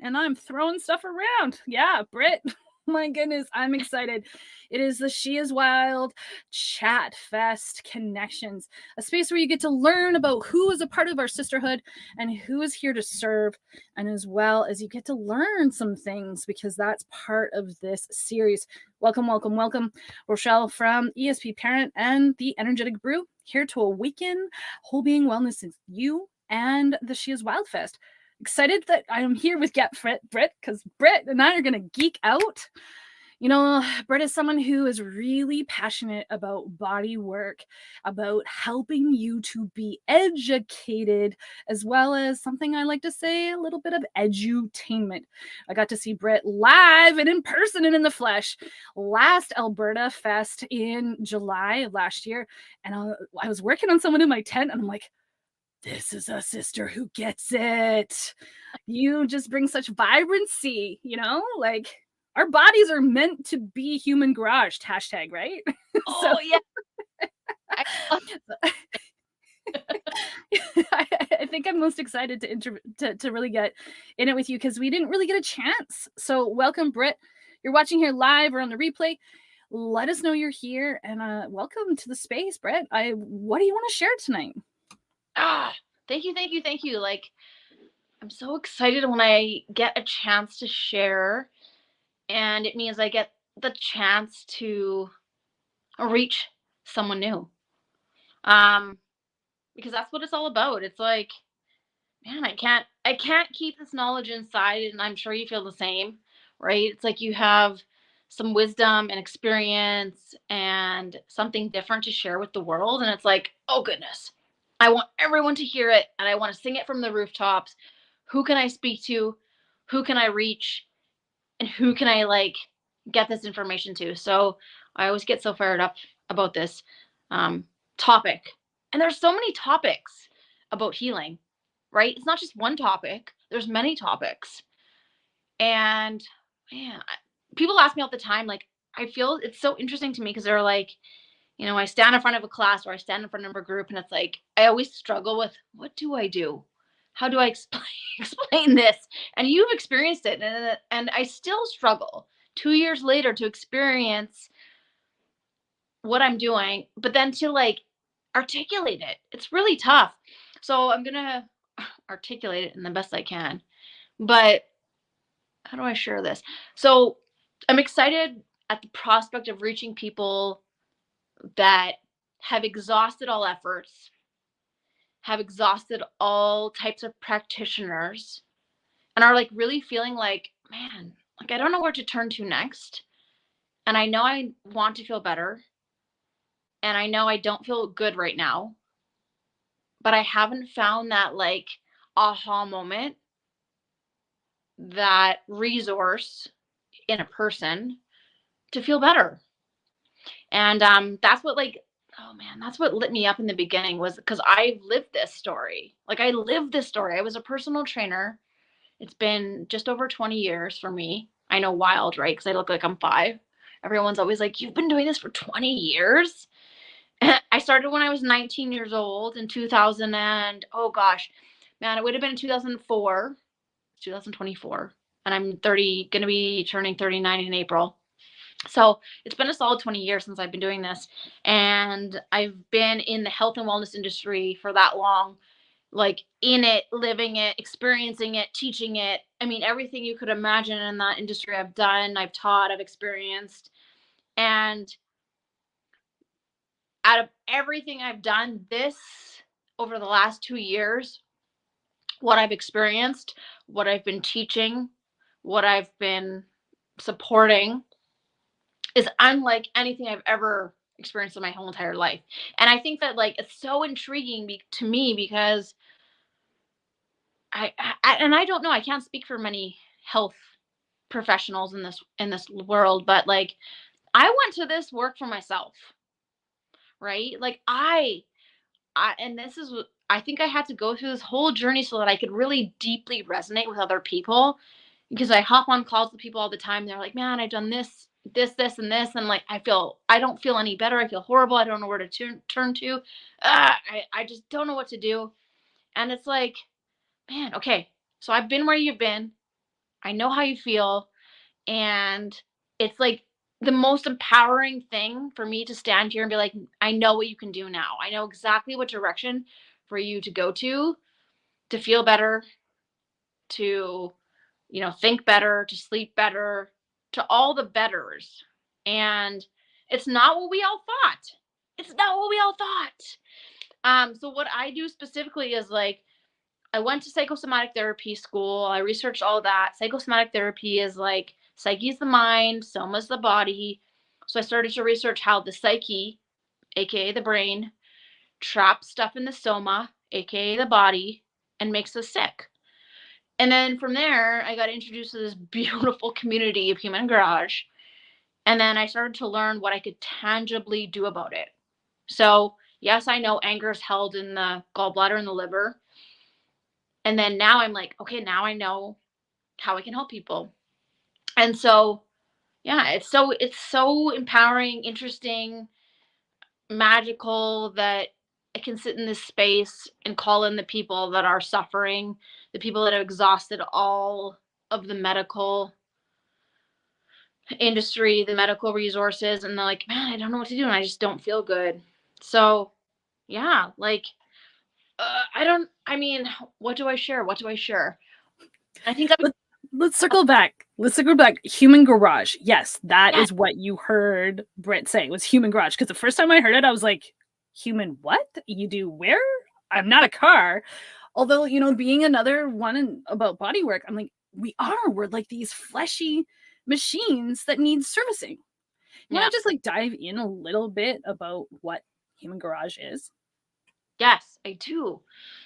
and I'm throwing stuff around. Yeah, Brit. My goodness, I'm excited. It is the She is Wild Chat Fest Connections, a space where you get to learn about who is a part of our sisterhood and who is here to serve, and as well as you get to learn some things because that's part of this series. Welcome, welcome, welcome. Rochelle from ESP Parent and the Energetic Brew, here to awaken whole being wellness in you and the She is Wild Fest. Excited that I am here with Brit, because Brit and I are going to geek out. You know, Brit is someone who is really passionate about body work, about helping you to be educated, as well as something I like to say, a little bit of edutainment. I got to see Brit live and in person and in the flesh last Alberta Fest in July of last year. And I was working on someone in my tent, and I'm like, this is a sister who gets it. You just bring such vibrancy, like our bodies are meant to be human garage, hashtag, right? Oh, yeah. I think I'm most excited to really get in it with you because we didn't really get a chance. So welcome, Brit. You're watching here live or on the replay. Let us know you're here, and welcome to the space, Brit. What do you want to share tonight? Thank you. Like, I'm so excited when I get a chance to share, and it means I get the chance to reach someone new. Because that's what it's all about. It's like, man, I can't keep this knowledge inside, and I'm sure you feel the same, right? It's like you have some wisdom and experience and something different to share with the world, and it's like, oh goodness, I want everyone to hear it, and I want to sing it from the rooftops. Who can I speak to? Who can I reach? And who can I get this information to? So I always get so fired up about this topic. And there's so many topics about healing, right? It's not just one topic. There's many topics. And man, people ask me all the time, like, I feel it's so interesting to me because they're like, I stand in front of a class or I stand in front of a group, and it's like, I always struggle with, what do I do? How do I explain this? And you've experienced it, and I still struggle 2 years later to experience what I'm doing, but then to articulate it. It's really tough. So I'm gonna articulate it in the best I can. But how do I share this? So I'm excited at the prospect of reaching people that have exhausted all efforts, have exhausted all types of practitioners, and are really feeling like, man, I don't know where to turn to next. And I know I want to feel better. And I know I don't feel good right now. But I haven't found that aha moment, that resource in a person to feel better. And that's what oh man, that's what lit me up in the beginning, was because I lived this story. I lived this story. I was a personal trainer. It's been just over 20 years for me. I know, wild, right? Because I look like I'm 5. Everyone's always like, you've been doing this for 20 years? I started when I was 19 years old in 2000 and, oh gosh, man, it would have been in 2004, 2024. And I'm going to be turning 39 in April. So it's been a solid 20 years since I've been doing this. And I've been in the health and wellness industry for that long, in it, living it, experiencing it, teaching it. I mean, everything you could imagine in that industry I've done, I've taught, I've experienced. And out of everything I've done, this, over the last 2 years, what I've experienced, what I've been teaching, what I've been supporting, is unlike anything I've ever experienced in my whole entire life. And I think that it's so intriguing to me because I don't know, I can't speak for many health professionals in this world, but I went to this work for myself, right? And this is, I think I had to go through this whole journey so that I could really deeply resonate with other people, because I hop on calls with people all the time. They're like, man, I've done this, and this. And I don't feel any better. I feel horrible. I don't know where to turn to. I just don't know what to do. And it's like, man, okay, so I've been where you've been. I know how you feel. And it's like the most empowering thing for me to stand here and be like, I know what you can do now. I know exactly what direction for you to go to feel better, to, think better, to sleep better, to all the betters. And it's not what we all thought. It's not what we all thought. So what I do specifically is like I went to psychosomatic therapy school. I researched all that. Psychosomatic therapy is like psyche is the mind, soma's the body. So I started to research how the psyche, aka the brain, traps stuff in the soma, aka the body, and makes us sick. And then from there, I got introduced to this beautiful community of Human Garage. And then I started to learn what I could tangibly do about it. So, yes, I know anger is held in the gallbladder and the liver. And then now I'm like, okay, now I know how I can help people. And so, yeah, it's so empowering, interesting, magical that I can sit in this space and call in the people that are suffering, the people that have exhausted all of the medical industry, the medical resources, and they're like, man, I don't know what to do, and I just don't feel good. So, yeah, like, I mean, what do I share? What do I share? I think I'm, Let's circle back. Human Garage. Yes, that yeah, is what you heard Britt say was Human Garage. Because the first time I heard it, I was like, human what? You do where? I'm not a car. Although, being another one about body work, I'm like, we're like these fleshy machines that need servicing. You yeah, want to just like dive in a little bit about what Human Garage is? yes, I do.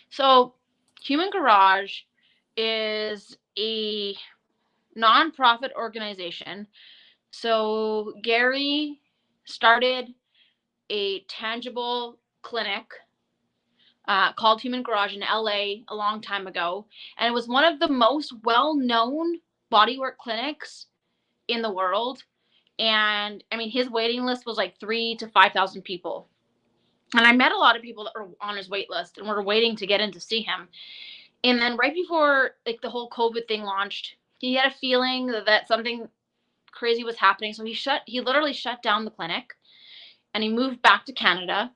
So, Human Garage is a nonprofit organization. So, Gary started a tangible clinic called Human Garage in LA a long time ago. And it was one of the most well known bodywork clinics in the world. And I mean, his waiting list was like 3 to 5,000 people. And I met a lot of people that were on his wait list and were waiting to get in to see him. And then right before like the whole COVID thing launched, he had a feeling that something crazy was happening. So he literally shut down the clinic and he moved back to Canada.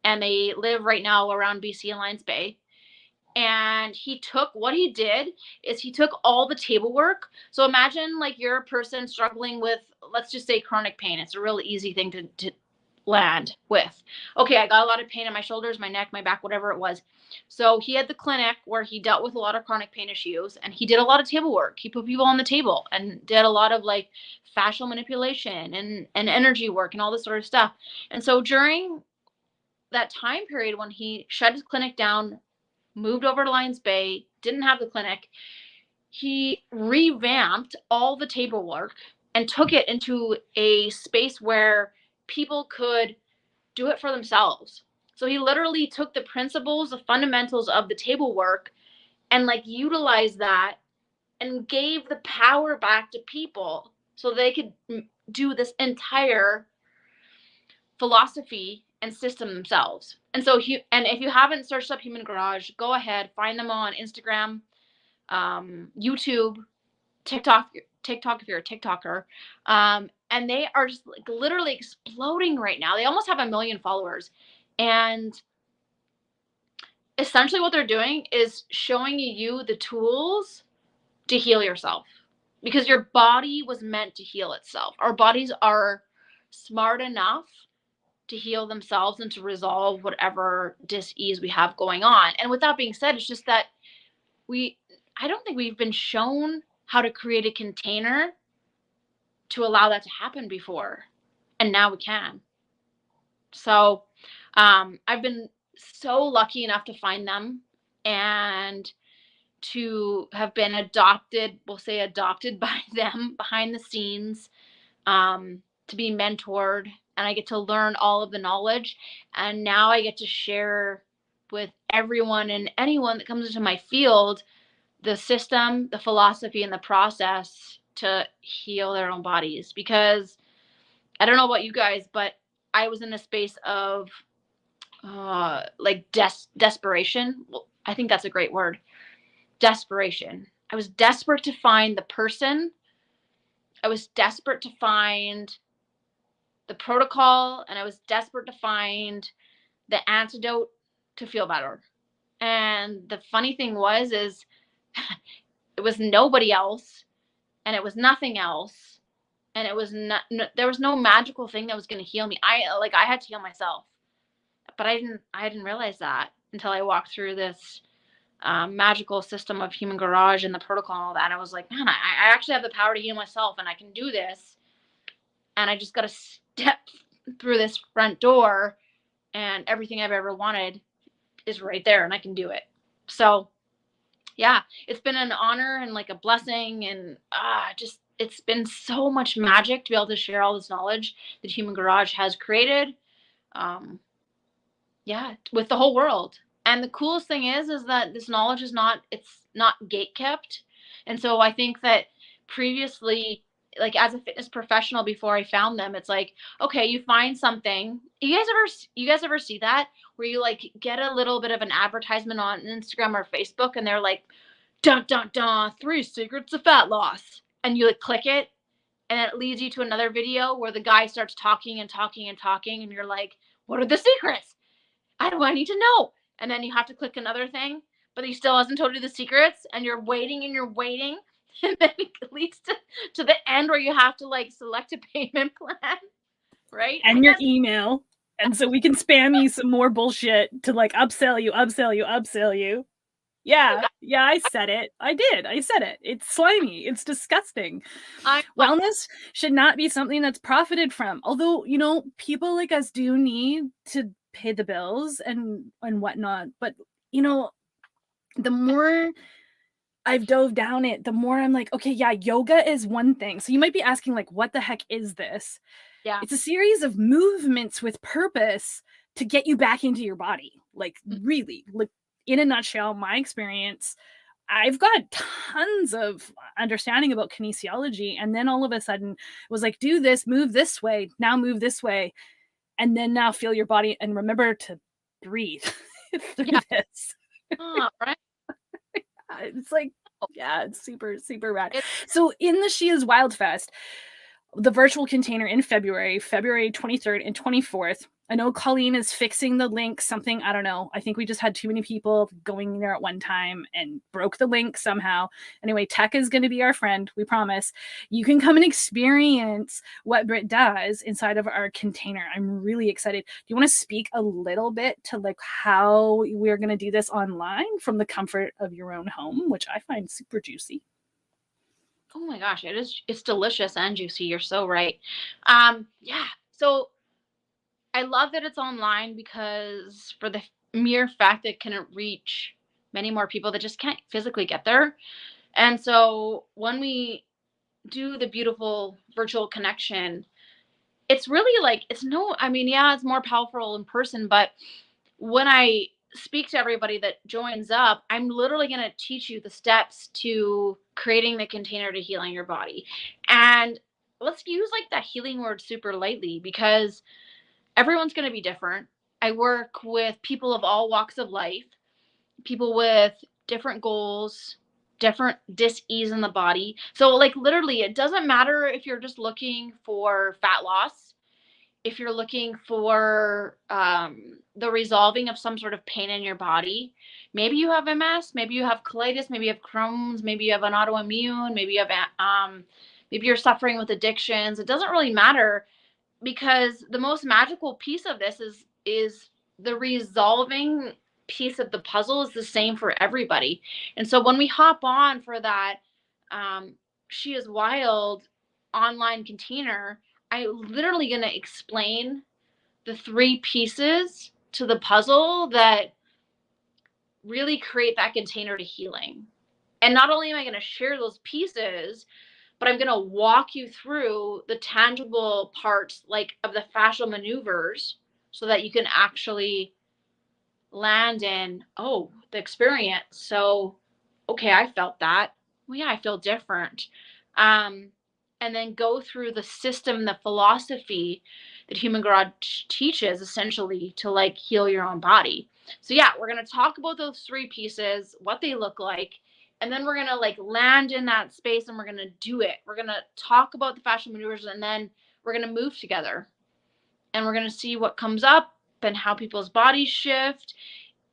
And they live right now around BC and Lions Bay. And what he did is he took all the table work. So imagine like you're a person struggling with, let's just say, chronic pain. It's a really easy thing to land with. Okay, I got a lot of pain in my shoulders, my neck, my back, whatever it was. So he had the clinic where he dealt with a lot of chronic pain issues, and he did a lot of table work. He put people on the table and did a lot of like fascial manipulation and energy work and all this sort of stuff. And so during that time period when he shut his clinic down, moved over to Lions Bay, didn't have the clinic, he revamped all the table work and took it into a space where people could do it for themselves. So he literally took the principles, the fundamentals of the table work and like utilized that and gave the power back to people so they could do this entire philosophy and system themselves. And so, and if you haven't searched up Human Garage, go ahead, find them on Instagram, YouTube, TikTok if you're a TikToker. And they are just like literally exploding right now. They almost have 1 million followers. And essentially what they're doing is showing you the tools to heal yourself because your body was meant to heal itself. Our bodies are smart enough to heal themselves and to resolve whatever dis-ease we have going on. And with that being said, it's just that I don't think we've been shown how to create a container to allow that to happen before. And now we can. So I've been so lucky enough to find them and to have been adopted, we'll say adopted by them behind the scenes, to be mentored, and I get to learn all of the knowledge. And now I get to share with everyone and anyone that comes into my field the system, the philosophy, and the process to heal their own bodies. Because I don't know about you guys, but I was in a space of like desperation. Well, I think that's a great word. Desperation. I was desperate to find the person. I was desperate to find the protocol, and I was desperate to find the antidote to feel better. And the funny thing is it was nobody else, and it was nothing else, and it was not. No, there was no magical thing that was going to heal me. I had to heal myself, but I didn't realize that until I walked through this magical system of Human Garage and the protocol and all that. And I was like, man, I actually have the power to heal myself, and I can do this. And I just got to step through this front door, and everything I've ever wanted is right there, and I can do it. So yeah, it's been an honor and like a blessing, and just it's been so much magic to be able to share all this knowledge that Human Garage has created. Yeah, with the whole world. And the coolest thing is that this knowledge is not gate kept. And so I think that previously, like as a fitness professional before I found them, it's like, okay, you find something. You guys ever see that where you like get a little bit of an advertisement on Instagram or Facebook, and they're like, dun dun dun, 3 secrets of fat loss. And you like click it, and it leads you to another video where the guy starts talking and talking and talking, and you're like, what are the secrets? I need to know. And then you have to click another thing, but he still hasn't told you the secrets, and you're waiting and you're waiting. And then it leads to the end where you have to like select a payment plan, right? And your email. And so we can spam you some more bullshit to like upsell you. Yeah, I said it. I did. I said it. It's slimy. It's disgusting. Wellness should not be something that's profited from. Although, you know, people like us do need to pay the bills and whatnot. But, you know, the more I've dove down it, the more I'm like, okay, yeah, yoga is one thing. So you might be asking, like, what the heck is this? Yeah. It's a series of movements with purpose to get you back into your body. Like, really, like, in a nutshell, my experience, I've got tons of understanding about kinesiology. And then all of a sudden it was like, do this, move this way, now move this way. And then now feel your body and remember to breathe through this. Oh, right. It's like, yeah, it's super, super rad. So in the She Is Wild Fest, the virtual container in February 23rd and 24th. I know Colleen is fixing the link, something, I don't know. I think we just had too many people going there at one time and broke the link somehow. Anyway, tech is going to be our friend, we promise. You can come and experience what Brit does inside of our container. I'm really excited. Do you want to speak a little bit to like how we're going to do this online from the comfort of your own home, which I find super juicy? Oh my gosh, it's delicious and juicy. You're so right. Yeah. So I love that it's online because for the mere fact that it can reach many more people that just can't physically get there. And so when we do the beautiful virtual connection, it's really like it's more powerful in person, but when I speak to everybody that joins up, I'm literally going to teach you the steps to creating the container to healing your body. And let's use like that healing word super lightly because everyone's going to be different. I work with people of all walks of life, people with different goals, different dis-ease in the body. So like literally it doesn't matter if you're just looking for fat loss, if you're looking for the resolving of some sort of pain in your body. Maybe you have MS, maybe you have colitis, maybe you have Crohn's, maybe you have an autoimmune, maybe you have maybe you're suffering with addictions. It doesn't really matter because the most magical piece of this is the resolving piece of the puzzle is the same for everybody. And so when we hop on for that She Is Wild online container, I literally going to explain the 3 pieces to the puzzle that really create that container to healing. And not only am I going to share those pieces, but I'm going to walk you through the tangible parts like of the fascial maneuvers so that you can actually land in, oh, the experience. So, okay, I felt that. Well, yeah, I feel different. And then go through the system, the philosophy that Human Garage teaches essentially to like heal your own body. So yeah, we're going to talk about those 3 pieces, what they look like, And then we're going to like land in that space and we're going to do it. We're going to talk about the fashion maneuvers and then we're going to move together. And we're going to see what comes up and how people's bodies shift.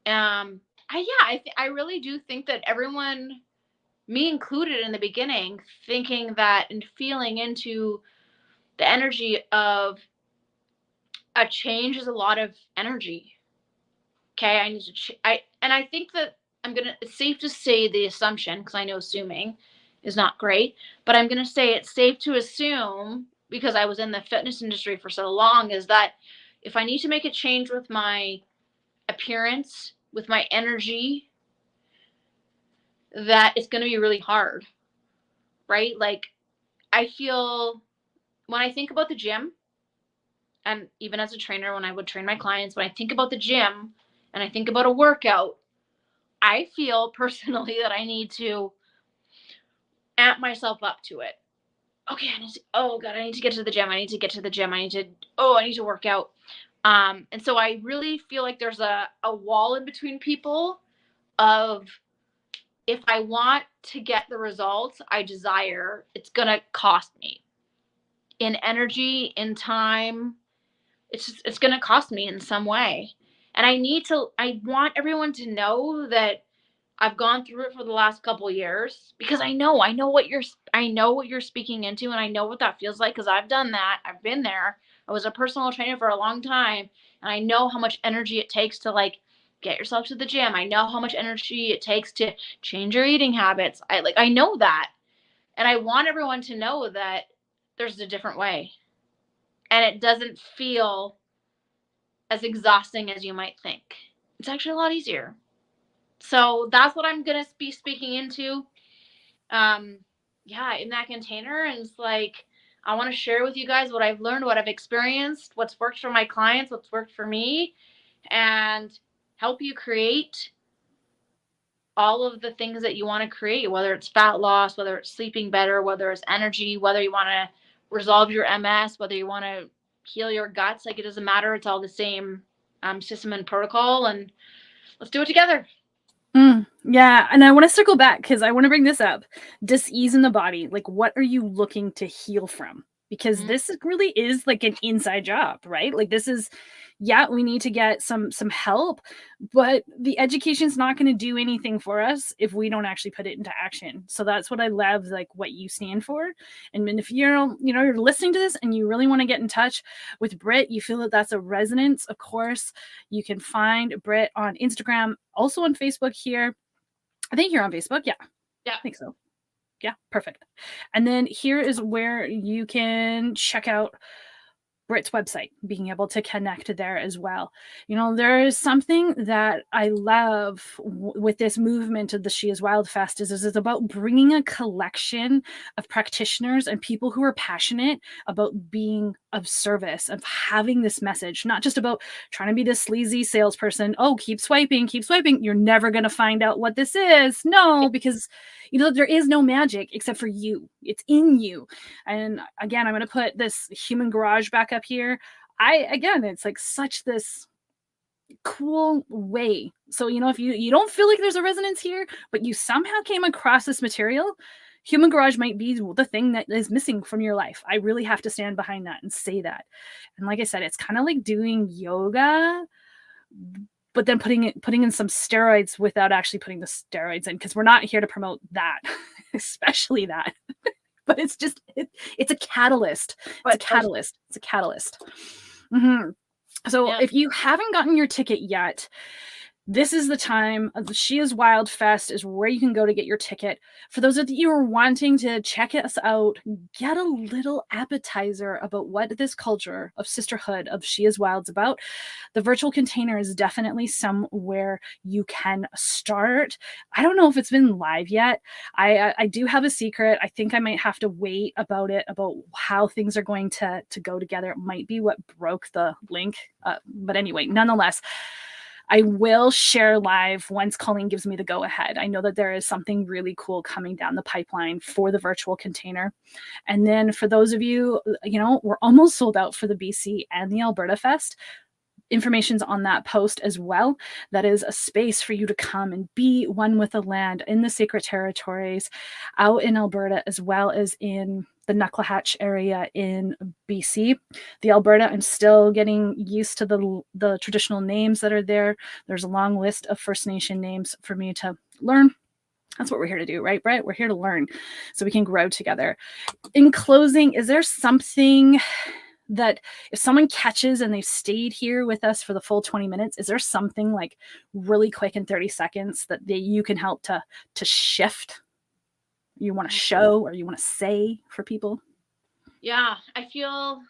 I really do think that everyone, me included in the beginning, thinking that and feeling into the energy of a change is a lot of energy. Okay, I need to. I think that it's safe to say the assumption, because I know assuming is not great, but I'm gonna say it's safe to assume, because I was in the fitness industry for so long, is that if I need to make a change with my appearance, with my energy, that it's gonna be really hard, right? Like, I feel when I think about the gym, and even as a trainer, when I would train my clients, when I think about the gym and I think about a workout, I feel personally that I need to amp myself up to it. Okay, oh God, I need to get to the gym. I need to get to the gym. I need to work out. And so I really feel like there's a wall in between people of, if I want to get the results I desire, it's going to cost me in energy, in time. It's going to cost me in some way. And I want everyone to know that I've gone through it for the last couple of years, because I know what you're speaking into, and I know what that feels like, because I've done that. I've been there. I was a personal trainer for a long time, and I know how much energy it takes to like get yourself to the gym. I know how much energy it takes to change your eating habits. I know that. And I want everyone to know that there's a different way. And it doesn't feel as exhausting as you might think. It's actually a lot easier. So that's what I'm going to be speaking into. In that container. And it's like, I want to share with you guys what I've learned, what I've experienced, what's worked for my clients, what's worked for me, and help you create all of the things that you want to create, whether it's fat loss, whether it's sleeping better, whether it's energy, whether you want to resolve your MS, whether you want to heal your guts. Like, it doesn't matter. It's all the same system and protocol, and let's do it together. Yeah, and I want to circle back because I want to bring this up. Dis-ease in the body. Like, what are you looking to heal from? Because this really is like an inside job, right? Like, this is, we need to get some help, but the education's not going to do anything for us if we don't actually put it into action. So that's what I love, like what you stand for. And if you're listening to this and you really want to get in touch with Brit, you feel that that's a resonance, of course, you can find Brit on Instagram, also on Facebook here. I think you're on Facebook. Yeah. Yeah. I think so. Yeah, perfect. And then here is where you can check out Brit's website, being able to connect there as well. There is something that I love with this movement of the She is Wild Fest is it's about bringing a collection of practitioners and people who are passionate about being of service, of having this message, not just about trying to be this sleazy salesperson. Oh, keep swiping. You're never going to find out what this is. No, because there is no magic except for you. It's in you. And again, I'm going to put this human garage back up here. It's like such this cool way. So, if you don't feel like there's a resonance here, but you somehow came across this material, human garage might be the thing that is missing from your life. I really have to stand behind that and say that. And like I said, it's kind of like doing yoga, but then putting in some steroids without actually putting the steroids in, because we're not here to promote that, especially that. But it's just, it's a catalyst. It's a catalyst. Mm-hmm. So if you haven't gotten your ticket yet, this is the time. The She is Wild Fest is where you can go to get your ticket. For those of you who are wanting to check us out, get a little appetizer about what this culture of sisterhood of She is Wild's about. The virtual container is definitely somewhere you can start. I don't know if it's been live yet. I do have a secret. I think I might have to wait about how things are going to go together. It might be what broke the link. But anyway, nonetheless, I will share live once Colleen gives me the go ahead. I know that there is something really cool coming down the pipeline for the virtual container. And then for those of you, we're almost sold out for the BC and the Alberta Fest. information's on that post as well. That is a space for you to come and be one with the land in the sacred territories out in Alberta, as well as in the Nucklahatch area in BC. The Alberta, I'm still getting used to the traditional names that are there. There's a long list of First Nation names for me to learn. That's what we're here to do, right, Brett? We're here to learn so we can grow together. In closing, is there something that if someone catches and they've stayed here with us for the full 20 minutes, is there something like really quick in 30 seconds that you can help to shift, you want to show or you want to say for people? Yeah, I feel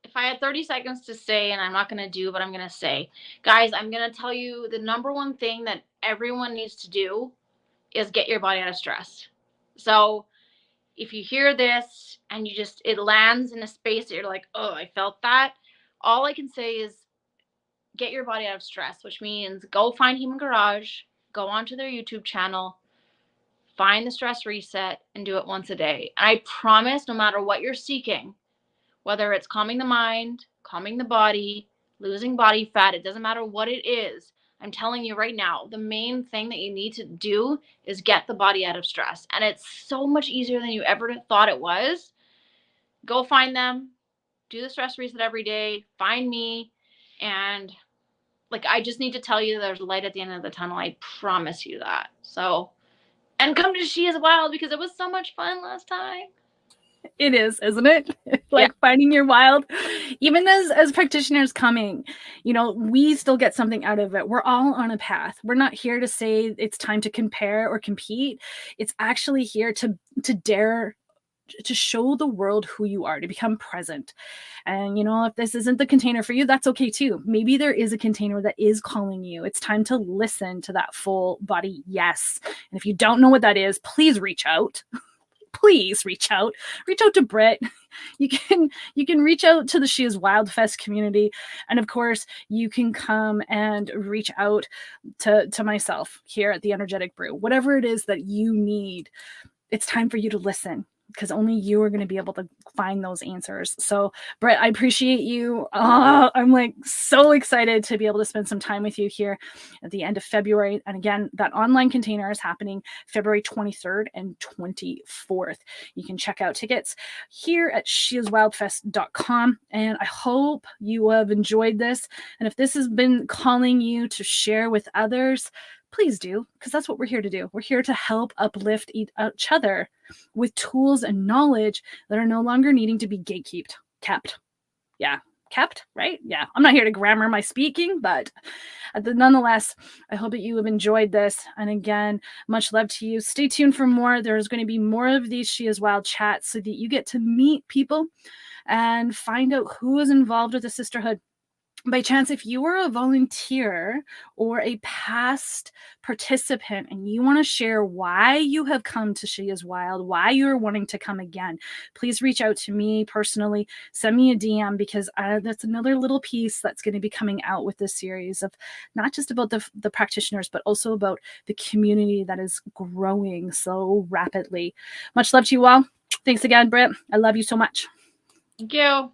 if I had 30 seconds to say, and I'm not going to do, but I'm going to say, guys, I'm going to tell you the number one thing that everyone needs to do is get your body out of stress. So if you hear this and it lands in a space that you're like, oh, I felt that, all I can say is get your body out of stress, which means go find Human Garage, go onto their YouTube channel, find the stress reset, and do it once a day. And I promise, no matter what you're seeking, whether it's calming the mind, calming the body, losing body fat, it doesn't matter what it is. I'm telling you right now, the main thing that you need to do is get the body out of stress. And it's so much easier than you ever thought it was. Go find them, do the stress reset every day, find me. And like, I just need to tell you there's light at the end of the tunnel. I promise you that. So, and come to She is Wild because it was so much fun last time. It is, isn't it? Like finding your wild, even as practitioners coming, we still get something out of it. We're all on a path. We're not here to say it's time to compare or compete. It's actually here to dare to show the world who you are, to become present. And if this isn't the container for you, that's okay too. Maybe there is a container that is calling you. It's time to listen to that full body yes. And if you don't know what that is, please reach out. Please reach out to Brit. You can reach out to the She is Wild Fest community, and of course you can come and reach out to myself here at the Energetic Brew. Whatever it is that you need, it's time for you to listen, because only you are going to be able to find those answers. So, Britt, I appreciate you. I'm like so excited to be able to spend some time with you here at the end of February. And again, that online container is happening February 23rd and 24th. You can check out tickets here at sheiswildfest.com. And I hope you have enjoyed this. And if this has been calling you to share with others, please do, because that's what we're here to do. We're here to help uplift each other with tools and knowledge that are no longer needing to be kept. Right? Yeah. I'm not here to grammar my speaking, but nonetheless, I hope that you have enjoyed this. And again, much love to you. Stay tuned for more. There's going to be more of these She is Wild chats so that you get to meet people and find out who is involved with the sisterhood. By chance, if you are a volunteer or a past participant and you want to share why you have come to She is Wild, why you're wanting to come again, please reach out to me personally. Send me a DM, because that's another little piece that's going to be coming out with this series of not just about the practitioners, but also about the community that is growing so rapidly. Much love to you all. Thanks again, Britt. I love you so much. Thank you.